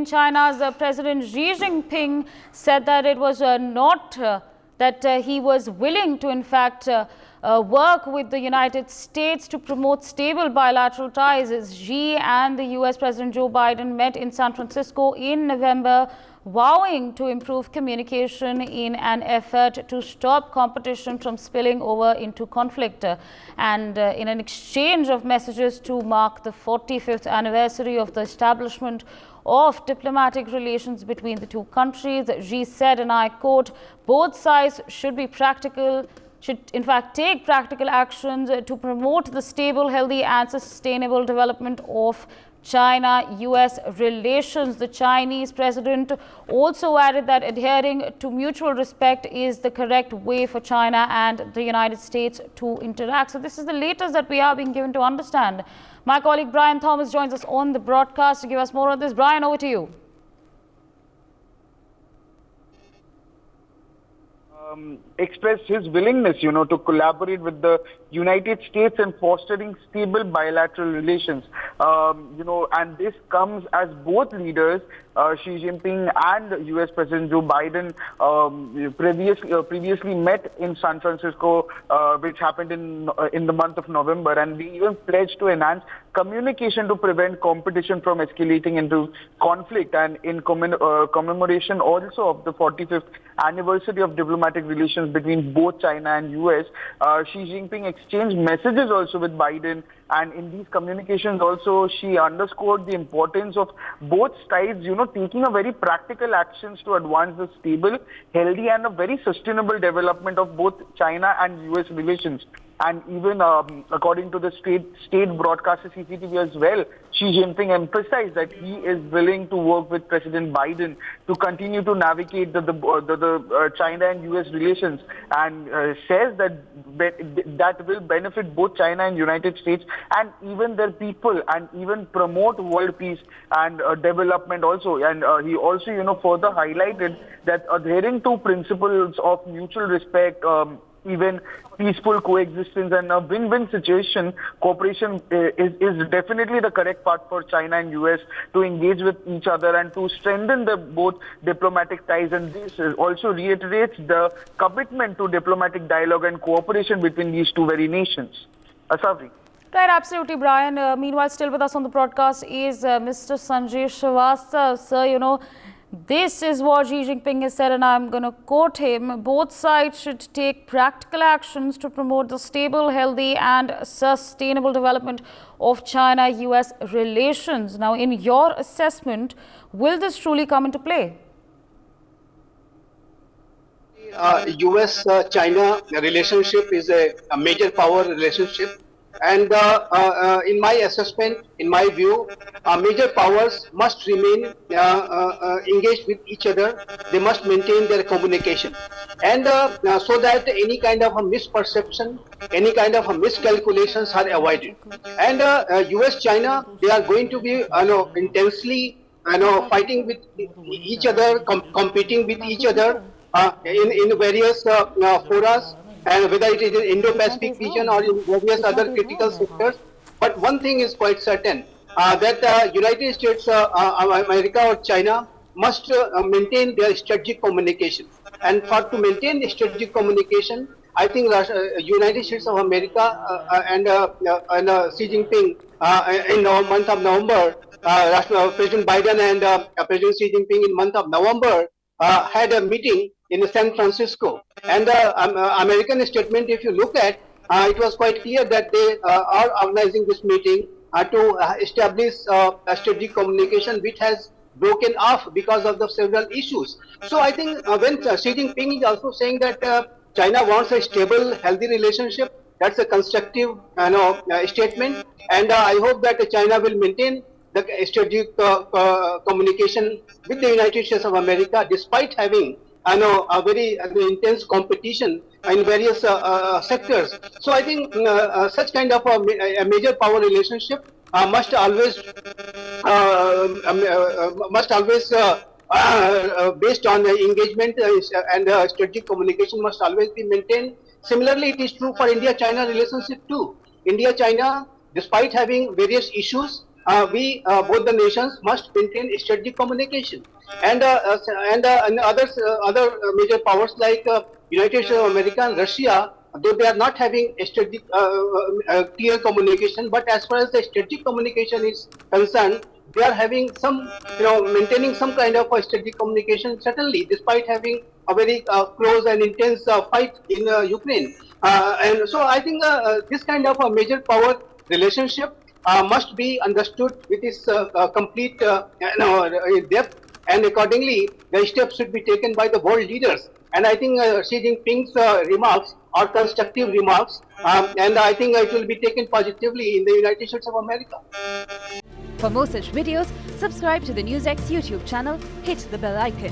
in China's President Xi Jinping said that it was not that he was willing to, in fact, work with the United States to promote stable bilateral ties. As Xi and the US President Joe Biden met in San Francisco in November, vowing to improve communication in an effort to stop competition from spilling over into conflict. And in an exchange of messages to mark the 45th anniversary of the establishment of diplomatic relations between the two countries, Xi said, and I quote, "Both sides should be practical, should in fact take practical actions to promote the stable, healthy and sustainable development of China-US relations." The Chinese president also added that adhering to mutual respect is the correct way for China and the United States to interact. So this is the latest that we are being given to understand. My colleague Brian Thomas joins us on the broadcast to give us more on this. Brian, over to you. Expressed his willingness, to collaborate with the United States in fostering stable bilateral relations. And this comes as both leaders, Xi Jinping and US President Joe Biden, previously met in San Francisco, which happened in the month of November, and they even pledged to enhance communication to prevent competition from escalating into conflict. And in commemoration also of the 45th anniversary of diplomatic relations between both China and US, Xi Jinping exchanged messages also with Biden, and in these communications also she underscored the importance of both sides, taking a very practical actions to advance the stable, healthy and a very sustainable development of both China and US relations. And even according to the state broadcaster CCTV as well, Xi Jinping emphasized that he is willing to work with President Biden to continue to navigate the China and US relations, and says that that will benefit both China and United States and even their people, and even promote world peace and development also. And he also, further highlighted that adhering to principles of mutual respect, even peaceful coexistence and a win-win situation, cooperation is definitely the correct path for China and US to engage with each other and to strengthen the both diplomatic ties. And this also reiterates the commitment to diplomatic dialogue and cooperation between these two very nations. Asafri. Right, absolutely, Brian. Meanwhile, still with us on the broadcast is Mr. Sanjay Srivastava. Sir, this is what Xi Jinping has said, and I'm going to quote him: "Both sides should take practical actions to promote the stable, healthy and sustainable development of China-US relations." Now, in your assessment, will this truly come into play? US-China relationship is a major power relationship. And in my assessment, in my view, major powers must remain engaged with each other. They must maintain their communication, and so that any kind of a misperception, any kind of a miscalculations are avoided. And US-China, they are going to be intensely fighting with each other, competing with each other in various forums, and whether it is in Indo-Pacific region or in various other critical sectors. But one thing is quite certain, that United States, America or China must maintain their strategic communication. And to maintain the strategic communication, I think United States of America and Xi Jinping in the month of November, President Biden and President Xi Jinping in month of November had a meeting in San Francisco. And the American statement, if you look at, it was quite clear that they are organizing this meeting to establish a strategic communication which has broken off because of the several issues. So I think when Xi Jinping is also saying that China wants a stable, healthy relationship, that's a constructive statement. And I hope that China will maintain the strategic communication with the United States of America, despite having a very intense competition in various sectors. So I think such kind of a major power relationship must always based on engagement and strategic communication must always be maintained. Similarly, it is true for India-China relationship too. India-China, despite having various issues, both the nations must maintain strategic communication, and other major powers like United States of America and Russia, though they are not having a strategic clear communication, but as far as the strategic communication is concerned, they are having some, maintaining some kind of a strategic communication, certainly, despite having a very close and intense fight in Ukraine. And so I think this kind of a major power relationship must be understood with its complete depth, and accordingly, the steps should be taken by the world leaders. And I think Xi Jinping's remarks are constructive remarks, and I think it will be taken positively in the United States of America. For more such videos, subscribe to the NewsX YouTube channel, hit the bell icon.